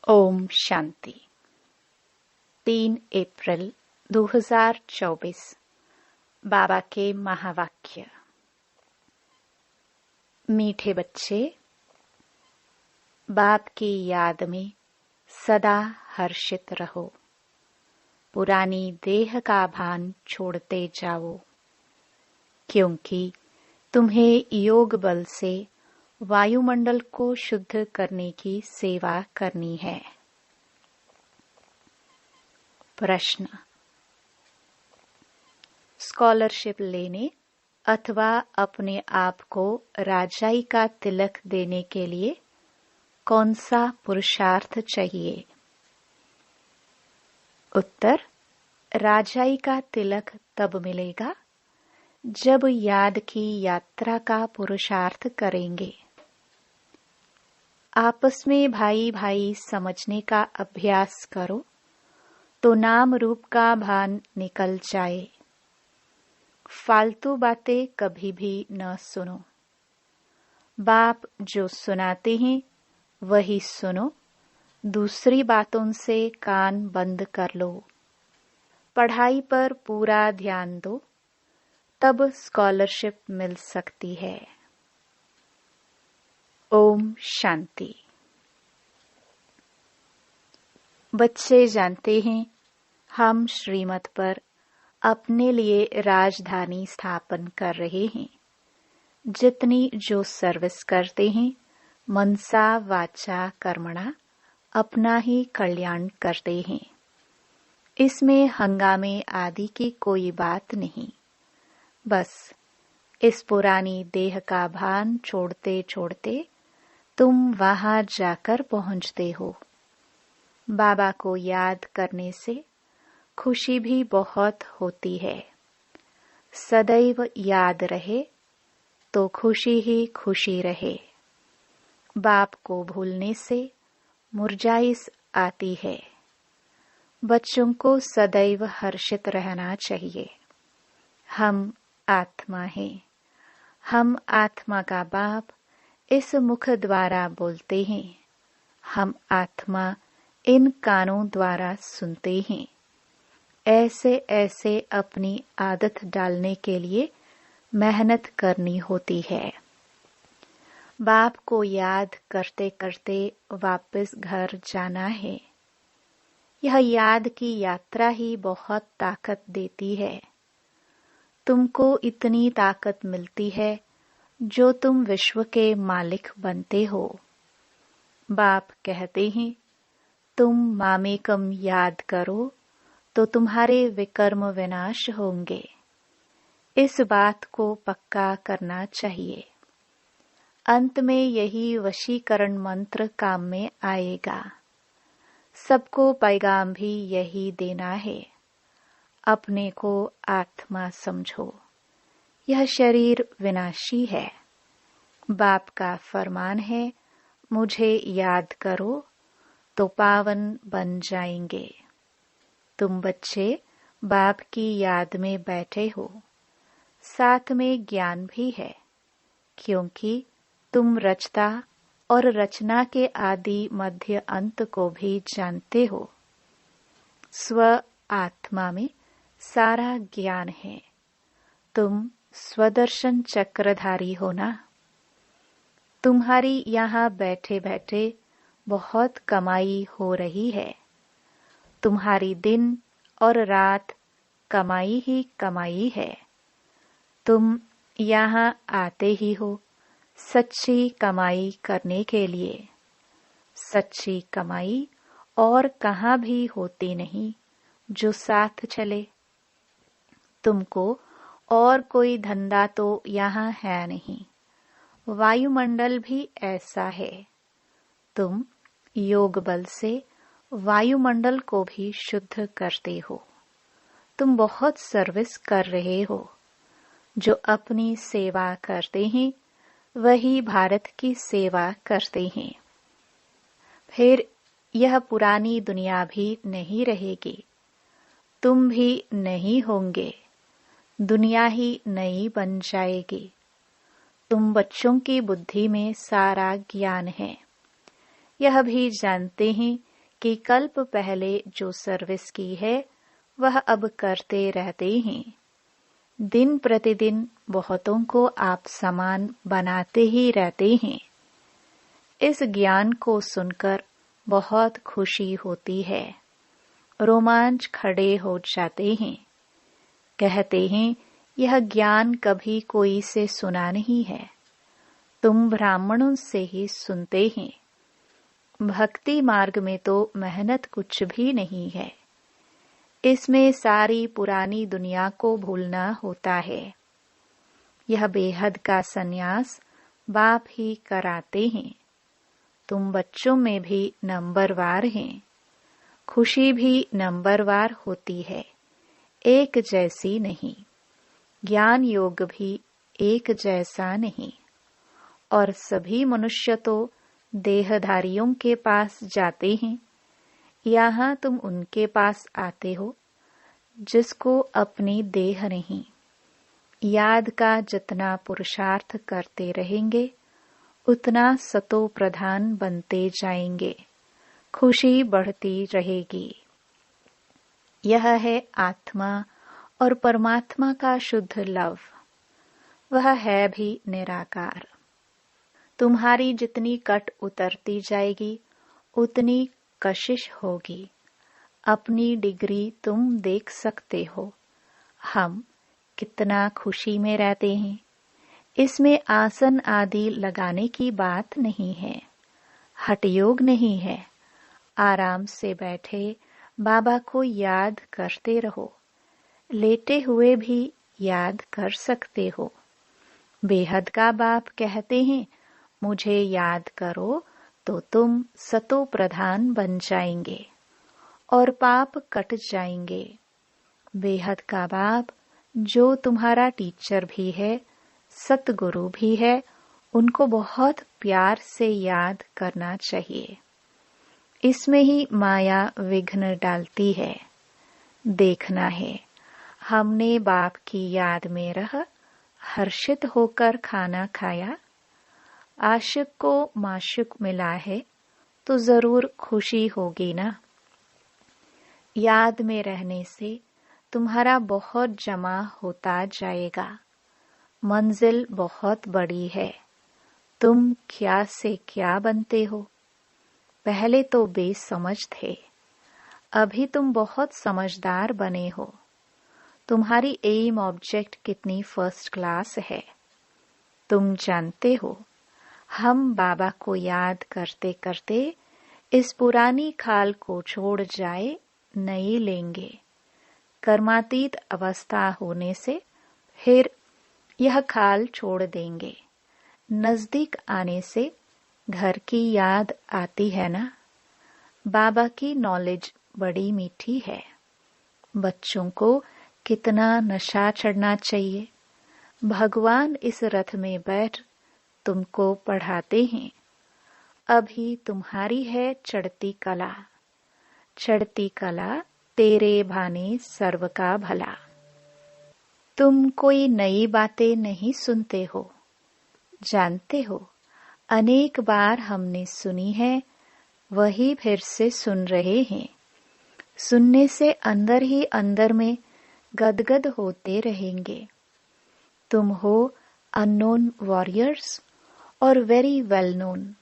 ओम शांति। 3 अप्रैल 2024 बाबा के महावाक्य। मीठे बच्चे, बाप की याद में सदा हर्षित रहो। पुरानी देह का भान छोड़ते जाओ, क्योंकि तुम्हें योग बल से वायुमंडल को शुद्ध करने की सेवा करनी है। प्रश्न। स्कॉलरशिप लेने अथवा अपने आप को राजाई का तिलक देने के लिए कौन सा पुरुषार्थ चाहिए? उत्तर। राजाई का तिलक तब मिलेगा जब याद की यात्रा का पुरुषार्थ करेंगे। आपस में भाई भाई समझने का अभ्यास करो तो नाम रूप का भान निकल जाए। फालतू बातें कभी भी न सुनो। बाप जो सुनाते हैं वही सुनो, दूसरी बातों से कान बंद कर लो। पढ़ाई पर पूरा ध्यान दो, तब स्कॉलरशिप मिल सकती है। ओम शांति। बच्चे जानते हैं, हम श्रीमत पर अपने लिए राजधानी स्थापन कर रहे हैं। जितनी जो सर्विस करते हैं, मनसा वाचा कर्मणा अपना ही कल्याण करते हैं। इसमें हंगामे आदि की कोई बात नहीं। बस इस पुरानी देह का भान छोड़ते छोड़ते तुम वहां जाकर पहुंचते हो। बाबा को याद करने से खुशी भी बहुत होती है। सदैव याद रहे तो खुशी ही खुशी रहे। बाप को भूलने से मुरझाइश आती है। बच्चों को सदैव हर्षित रहना चाहिए। हम आत्मा हैं। हम आत्मा का बाप इस मुख द्वारा बोलते हैं। हम आत्मा इन कानों द्वारा सुनते हैं। ऐसे ऐसे अपनी आदत डालने के लिए मेहनत करनी होती है। बाप को याद करते करते वापस घर जाना है। यह याद की यात्रा ही बहुत ताकत देती है। तुमको इतनी ताकत मिलती है जो तुम विश्व के मालिक बनते हो। बाप कहते हैं, तुम मामेकम याद करो तो तुम्हारे विकर्म विनाश होंगे। इस बात को पक्का करना चाहिए। अंत में यही वशीकरण मंत्र काम में आएगा। सबको पैगाम भी यही देना है। अपने को आत्मा समझो। यह शरीर विनाशी है। बाप का फरमान है, मुझे याद करो तो पावन बन जाएंगे। तुम बच्चे बाप की याद में बैठे हो। साथ में ज्ञान भी है, क्योंकि तुम रचता और रचना के आदि मध्य अंत को भी जानते हो। स्व आत्मा में सारा ज्ञान है। तुम स्वदर्शन चक्रधारी हो ना। तुम्हारी यहाँ बैठे बैठे बहुत कमाई हो रही है। तुम्हारी दिन और रात कमाई ही कमाई है। तुम यहाँ आते ही हो सच्ची कमाई करने के लिए। सच्ची कमाई और कहाँ भी होती नहीं जो साथ चले। तुमको और कोई धंधा तो यहाँ है नहीं। वायुमंडल भी ऐसा है। तुम योग बल से वायुमंडल को भी शुद्ध करते हो। तुम बहुत सर्विस कर रहे हो। जो अपनी सेवा करते हैं वही भारत की सेवा करते हैं। फिर यह पुरानी दुनिया भी नहीं रहेगी। तुम भी नहीं होंगे। दुनिया ही नई बन जाएगी। तुम बच्चों की बुद्धि में सारा ज्ञान है। यह भी जानते हैं कि कल्प पहले जो सर्विस की है वह अब करते रहते हैं। दिन प्रतिदिन बहुतों को आप समान बनाते ही रहते हैं। इस ज्ञान को सुनकर बहुत खुशी होती है। रोमांच खड़े हो जाते हैं। कहते हैं यह ज्ञान कभी कोई से सुना नहीं है, तुम ब्राह्मणों से ही सुनते हैं। भक्ति मार्ग में तो मेहनत कुछ भी नहीं है। इसमें सारी पुरानी दुनिया को भूलना होता है। यह बेहद का संन्यास बाप ही कराते हैं। तुम बच्चों में भी नंबरवार हैं। खुशी भी नंबरवार होती है, एक जैसी नहीं। ज्ञान योग भी एक जैसा नहीं। और सभी मनुष्य तो देहधारियों के पास जाते हैं। यहाँ तुम उनके पास आते हो जिसको अपनी देह नहीं। याद का जितना पुरुषार्थ करते रहेंगे उतना सतो प्रधान बनते जाएंगे। खुशी बढ़ती रहेगी। यह है आत्मा और परमात्मा का शुद्ध लव। वह है भी निराकार। तुम्हारी जितनी कट उतरती जाएगी उतनी कशिश होगी। अपनी डिग्री तुम देख सकते हो। हम कितना खुशी में रहते हैं। इसमें आसन आदि लगाने की बात नहीं है। हठयोग नहीं है। आराम से बैठे बाबा को याद करते रहो। लेटे हुए भी याद कर सकते हो। बेहद का बाप कहते हैं मुझे याद करो तो तुम सतो प्रधान बन जाएंगे और पाप कट जाएंगे। बेहद का बाप जो तुम्हारा टीचर भी है, सतगुरु भी है, उनको बहुत प्यार से याद करना चाहिए। इसमें ही माया विघ्न डालती है। देखना है हमने बाप की याद में रह हर्षित होकर खाना खाया। आशिक को माशुक मिला है तो जरूर खुशी होगी ना। याद में रहने से तुम्हारा बहुत जमा होता जाएगा। मंजिल बहुत बड़ी है। तुम क्या से क्या बनते हो। पहले तो बेसमझ थे, अभी तुम बहुत समझदार बने हो। तुम्हारी एम ऑब्जेक्ट कितनी फर्स्ट क्लास है। तुम जानते हो हम बाबा को याद करते करते इस पुरानी खाल को छोड़ जाए नई लेंगे। कर्मातीत अवस्था होने से फिर यह खाल छोड़ देंगे। नजदीक आने से घर की याद आती है ना। बाबा की नॉलेज बड़ी मीठी है। बच्चों को कितना नशा चढ़ना चाहिए। भगवान इस रथ में बैठ तुमको पढ़ाते हैं। अभी तुम्हारी है चढ़ती कला। चढ़ती कला तेरे भाने सर्व का भला। तुम कोई नई बातें नहीं सुनते हो। जानते हो अनेक बार हमने सुनी है, वही फिर से सुन रहे हैं। सुनने से अंदर ही अंदर में गदगद होते रहेंगे। तुम हो अननोन वॉरियर्स और वेरी वेल नोन।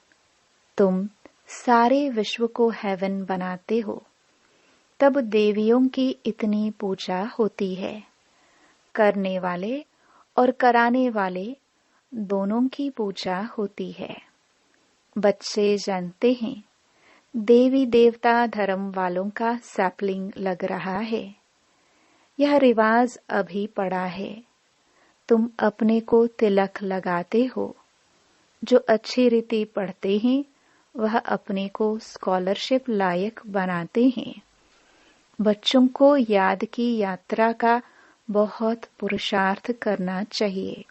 तुम सारे विश्व को हेवन बनाते हो। तब देवियों की इतनी पूजा होती है। करने वाले और कराने वाले दोनों की पूजा होती है। बच्चे जानते हैं देवी देवता धर्म वालों का सैपलिंग लग रहा है। यह रिवाज अभी पड़ा है। तुम अपने को तिलक लगाते हो। जो अच्छी रीति पढ़ते हैं वह अपने को स्कॉलरशिप लायक बनाते हैं। बच्चों को याद की यात्रा का बहुत पुरुषार्थ करना चाहिए।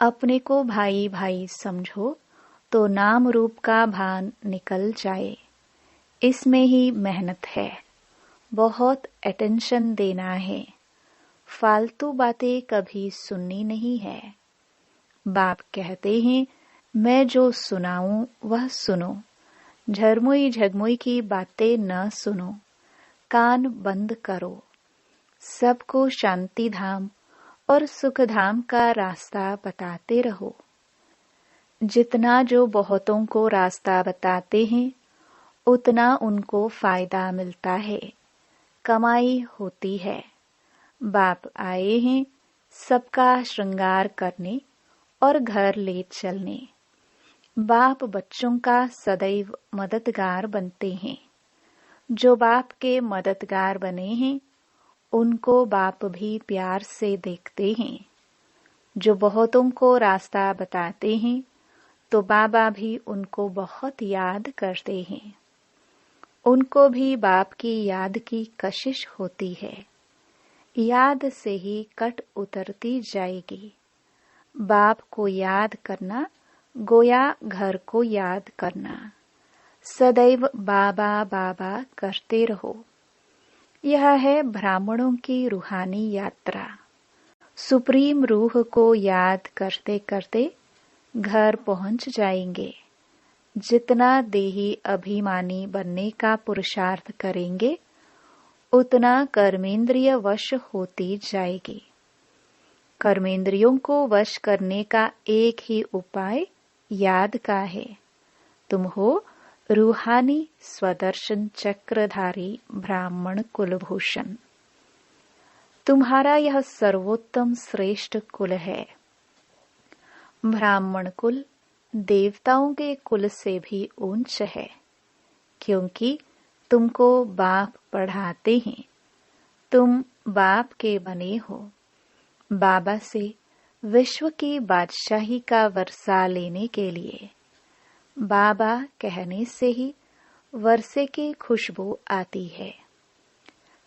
अपने को भाई भाई समझो तो नाम रूप का भान निकल जाए। इसमें ही मेहनत है। बहुत अटेंशन देना है। फालतू बातें कभी सुननी नहीं है। बाप कहते हैं मैं जो सुनाऊं वह सुनो। झरमुई झगमुई की बातें न सुनो, कान बंद करो। सबको शांति धाम और सुख धाम का रास्ता बताते रहो। जितना जो बहुतों को रास्ता बताते हैं, उतना उनको फायदा मिलता है, कमाई होती है। बाप आए हैं सबका श्रृंगार करने और घर ले चलने। बाप बच्चों का सदैव मददगार बनते हैं। जो बाप के मददगार बने हैं, उनको बाप भी प्यार से देखते हैं। जो बहुतों को रास्ता बताते हैं, तो बाबा भी उनको बहुत याद करते हैं। उनको भी बाप की याद की कशिश होती है। याद से ही कट उतरती जाएगी। बाप को याद करना गोया घर को याद करना। सदैव बाबा बाबा करते रहो। यह है ब्राह्मणों की रूहानी यात्रा। सुप्रीम रूह को याद करते करते घर पहुंच जाएंगे। जितना देही अभिमानी बनने का पुरुषार्थ करेंगे, उतना कर्मेंद्रिय वश होती जाएगी। कर्मेंद्रियों को वश करने का एक ही उपाय याद का है। तुम हो रूहानी स्वदर्शन चक्रधारी ब्राह्मण कुलभूषण। तुम्हारा यह सर्वोत्तम श्रेष्ठ कुल है। ब्राह्मण कुल देवताओं के कुल से भी ऊंच है, क्योंकि तुमको बाप पढ़ाते हैं। तुम बाप के बने हो। बाबा से विश्व की बादशाही का वर्षा लेने के लिए। बाबा कहने से ही वर्षे की खुशबू आती है।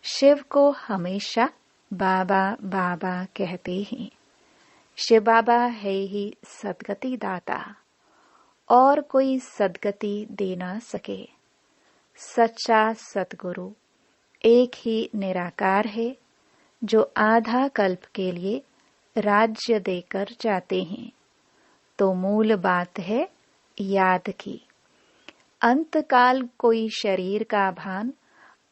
शिव को हमेशा बाबा बाबा कहते हैं। शिव बाबा है ही सदगति दाता, और कोई सदगति दे ना सके। सच्चा सतगुरु एक ही निराकार है, जो आधा कल्प के लिए राज्य देकर जाते हैं। तो मूल बात है याद की। अंतकाल कोई शरीर का भान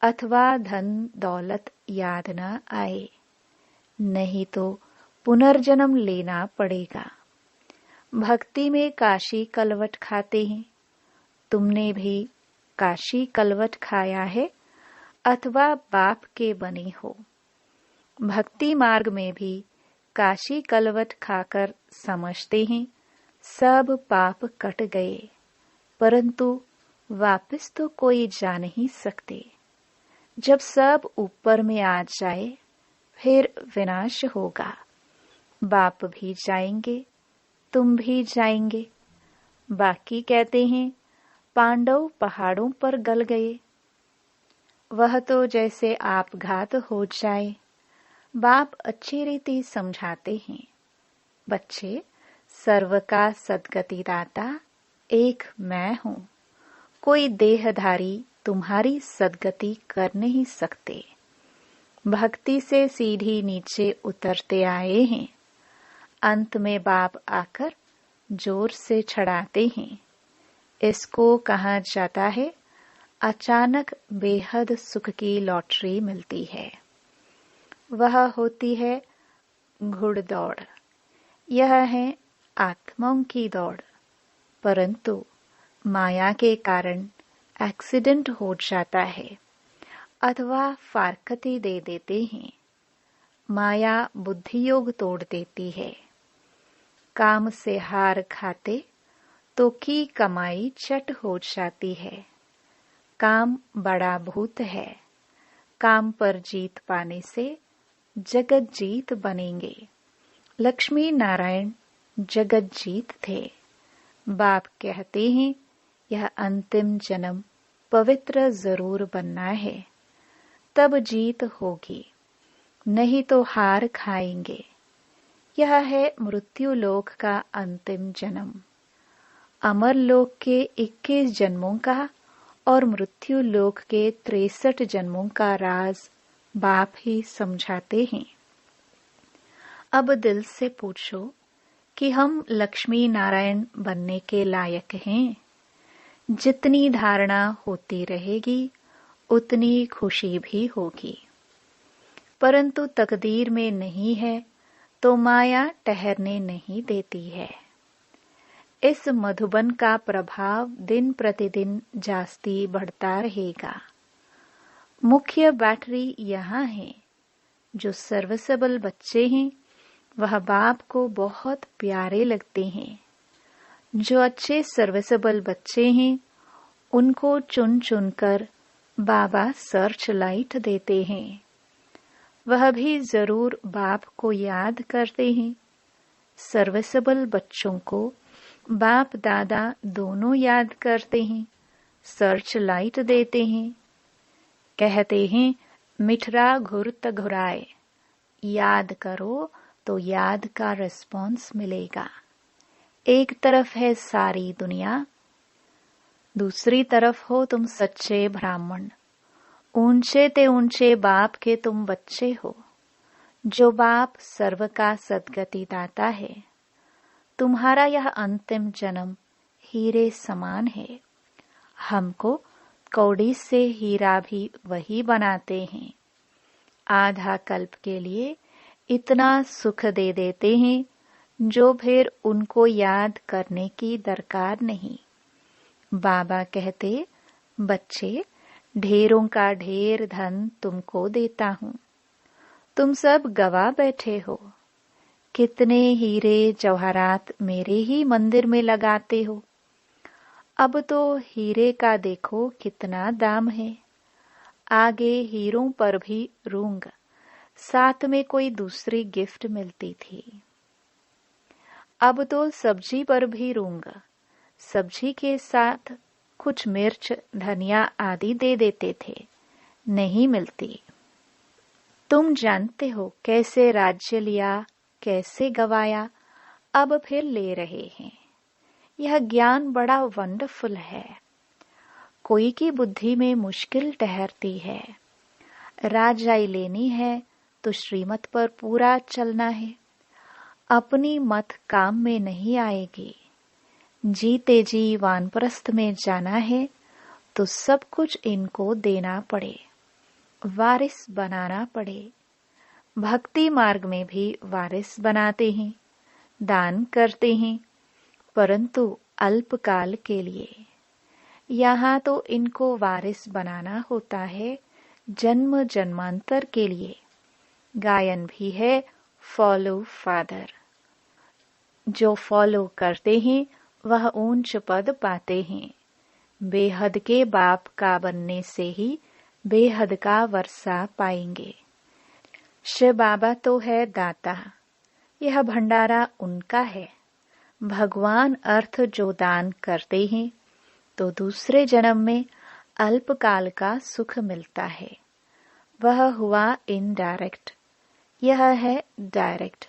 अथवा धन दौलत याद न आए, नहीं तो पुनर्जन्म लेना पड़ेगा। भक्ति में काशी कलवट खाते हैं। तुमने भी काशी कलवट खाया है अथवा बाप के बने हो। भक्ति मार्ग में भी काशी कलवट खाकर समझते हैं सब पाप कट गए, परंतु वापस तो कोई जा नहीं सकते। जब सब ऊपर में आ जाए, फिर विनाश होगा। बाप भी जाएंगे, तुम भी जाएंगे। बाकी कहते हैं पांडव पहाड़ों पर गल गए। वह तो जैसे आपघात हो जाए। बाप अच्छी रीति समझाते हैं, बच्चे सर्व का सदगति दाता एक मैं हूँ। कोई देहधारी तुम्हारी सदगति कर नहीं सकते। भक्ति से सीढ़ी नीचे उतरते आए हैं। अंत में बाप आकर जोर से छड़ाते हैं। इसको कहा जाता है अचानक बेहद सुख की लॉटरी मिलती है। वह होती है घुड़दौड़। यह है आत्माओं की दौड़, परंतु माया के कारण एक्सीडेंट हो जाता है अथवा फारकती दे देते हैं। माया बुद्धि योग तोड़ देती है। काम से हार खाते तो की कमाई चट हो जाती है। काम बड़ा भूत है। काम पर जीत पाने से जगत जीत बनेंगे। लक्ष्मी नारायण जगत जीत थे। बाप कहते हैं यह अंतिम जन्म पवित्र जरूर बनना है, तब जीत होगी, नहीं तो हार खाएंगे। यह है मृत्यु लोक का अंतिम जन्म। अमर लोक के 21 जन्मों का और मृत्यु लोक के 63 जन्मों का राज बाप ही समझाते हैं। अब दिल से पूछो कि हम लक्ष्मी नारायण बनने के लायक हैं। जितनी धारणा होती रहेगी उतनी खुशी भी होगी, परंतु तकदीर में नहीं है तो माया ठहरने नहीं देती है। इस मधुबन का प्रभाव दिन प्रतिदिन जास्ती बढ़ता रहेगा। मुख्य बैटरी यहाँ है। जो सर्विसेबल बच्चे हैं वह बाप को बहुत प्यारे लगते हैं। जो अच्छे सर्विसेबल बच्चे हैं उनको चुन चुनकर बाबा सर्च लाइट देते हैं। वह भी जरूर बाप को याद करते हैं। सर्विसेबल बच्चों को बाप दादा दोनों याद करते हैं, सर्च लाइट देते हैं। कहते हैं मिठरा घुरत घुराए, याद करो तो याद का रिस्पॉन्स मिलेगा। एक तरफ है सारी दुनिया, दूसरी तरफ हो तुम सच्चे ब्राह्मण। ऊंचे ते ऊंचे बाप के तुम बच्चे हो। जो बाप सर्व का सद्गति दाता है। तुम्हारा यह अंतिम जन्म हीरे समान है। हमको कौड़ी से हीरा भी वही बनाते हैं। आधा कल्प के लिए इतना सुख दे देते हैं जो फिर उनको याद करने की दरकार नहीं। बाबा कहते, बच्चे ढेरों का ढेर धन तुमको देता हूँ। तुम सब गवा बैठे हो। कितने हीरे जवाहरात मेरे ही मंदिर में लगाते हो। अब तो हीरे का देखो कितना दाम है। आगे हीरों पर भी रूंग, साथ में कोई दूसरी गिफ्ट मिलती थी। अब तो सब्जी पर भी रूंग, सब्जी के साथ कुछ मिर्च धनिया आदि दे देते थे, नहीं मिलती। तुम जानते हो कैसे राज्य लिया, कैसे गवाया, अब फिर ले रहे हैं। यह ज्ञान बड़ा वंडरफुल है। कोई की बुद्धि में मुश्किल ठहरती है। राजाई लेनी है तो श्रीमत पर पूरा चलना है। अपनी मत काम में नहीं आएगी। जीते जी वानप्रस्थ में जाना है तो सब कुछ इनको देना पड़े, वारिस बनाना पड़े। भक्ति मार्ग में भी वारिस बनाते हैं, दान करते हैं, परंतु अल्पकाल के लिए। यहाँ तो इनको वारिस बनाना होता है जन्म जन्मांतर के लिए। गायन भी है फॉलो फादर। जो फॉलो करते हैं वह ऊंच पद पाते हैं। बेहद के बाप का बनने से ही बेहद का वर्षा पाएंगे। शिव बाबा तो है दाता, यह भंडारा उनका है। भगवान अर्थ जो दान करते हैं तो दूसरे जन्म में अल्पकाल का सुख मिलता है। वह हुआ इनडायरेक्ट, यह है डायरेक्ट।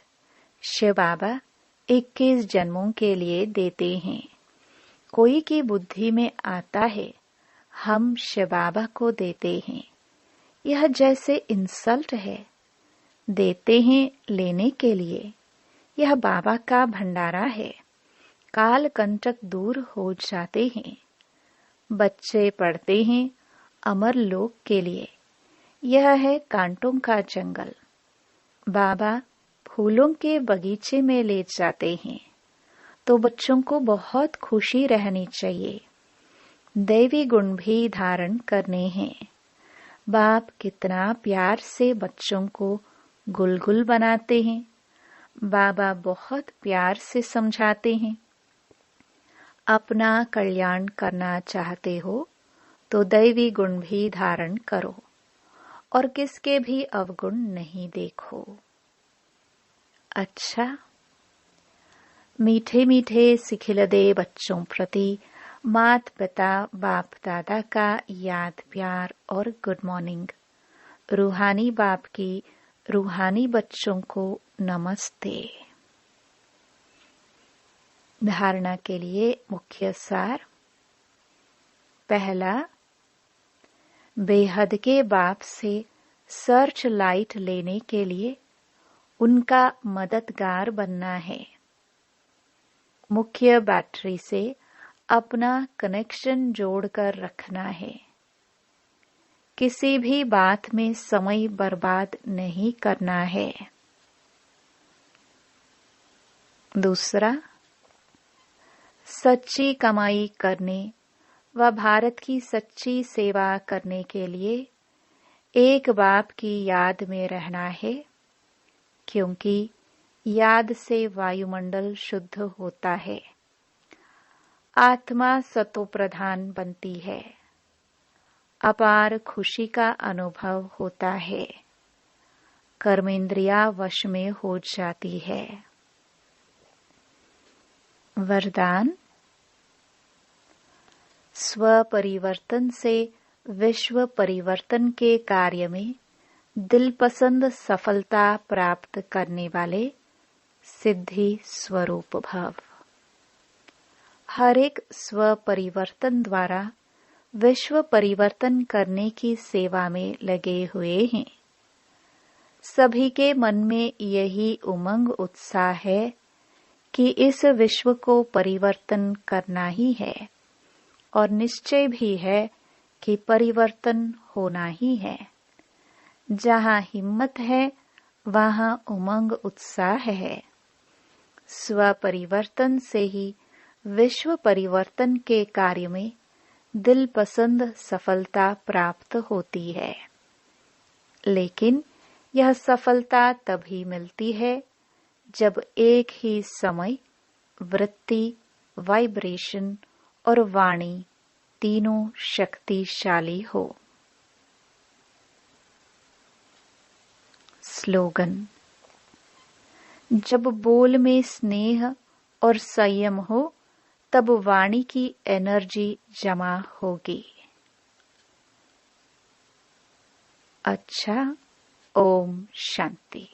शिव बाबा 21 जन्मों के लिए देते हैं। कोई की बुद्धि में आता है हम शिव बाबा को देते हैं, यह जैसे इंसल्ट है। देते हैं लेने के लिए। यह बाबा का भंडारा है। काल कंटक दूर हो जाते हैं। बच्चे पढ़ते हैं अमर लोक के लिए। यह है कांटों का जंगल। बाबा फूलों के बगीचे में ले जाते हैं तो बच्चों को बहुत खुशी रहनी चाहिए। दैवी गुण भी धारण करने हैं। बाप कितना प्यार से बच्चों को गुलगुल बनाते हैं। बाबा बहुत प्यार से समझाते हैं। अपना कल्याण करना चाहते हो तो दैवी गुण भी धारण करो और किसके भी अवगुण नहीं देखो। अच्छा, मीठे मीठे सिखिलदे बच्चों प्रति मात पिता बाप दादा का याद प्यार और गुड मॉर्निंग। रूहानी बाप की रूहानी बच्चों को नमस्ते। धारणा के लिए मुख्य सार। पहला, बेहद के बाप से सर्च लाइट लेने के लिए उनका मददगार बनना है। मुख्य बैटरी से अपना कनेक्शन जोड़कर रखना है। किसी भी बात में समय बर्बाद नहीं करना है। दूसरा, सच्ची कमाई करने व भारत की सच्ची सेवा करने के लिए एक बाप की याद में रहना है, क्योंकि याद से वायुमंडल शुद्ध होता है, आत्मा सतो प्रधान बनती है, अपार खुशी का अनुभव होता है, कर्मेंद्रिया वश में हो जाती है। वरदान। स्व परिवर्तन से विश्व परिवर्तन के कार्य में दिलपसंद सफलता प्राप्त करने वाले सिद्धि स्वरूप भव। हर एक स्व परिवर्तन द्वारा विश्व परिवर्तन करने की सेवा में लगे हुए हैं। सभी के मन में यही उमंग उत्साह है कि इस विश्व को परिवर्तन करना ही है, और निश्चय भी है कि परिवर्तन होना ही है। जहाँ हिम्मत है वहाँ उमंग उत्साह है। स्व परिवर्तन से ही विश्व परिवर्तन के कार्य में दिल पसंद सफलता प्राप्त होती है। लेकिन यह सफलता तभी मिलती है जब एक ही समय वृत्ति, वाइब्रेशन और वाणी तीनों शक्तिशाली हो। स्लोगन। जब बोल में स्नेह और संयम हो तब वाणी की एनर्जी जमा होगी। अच्छा, ओम शांति।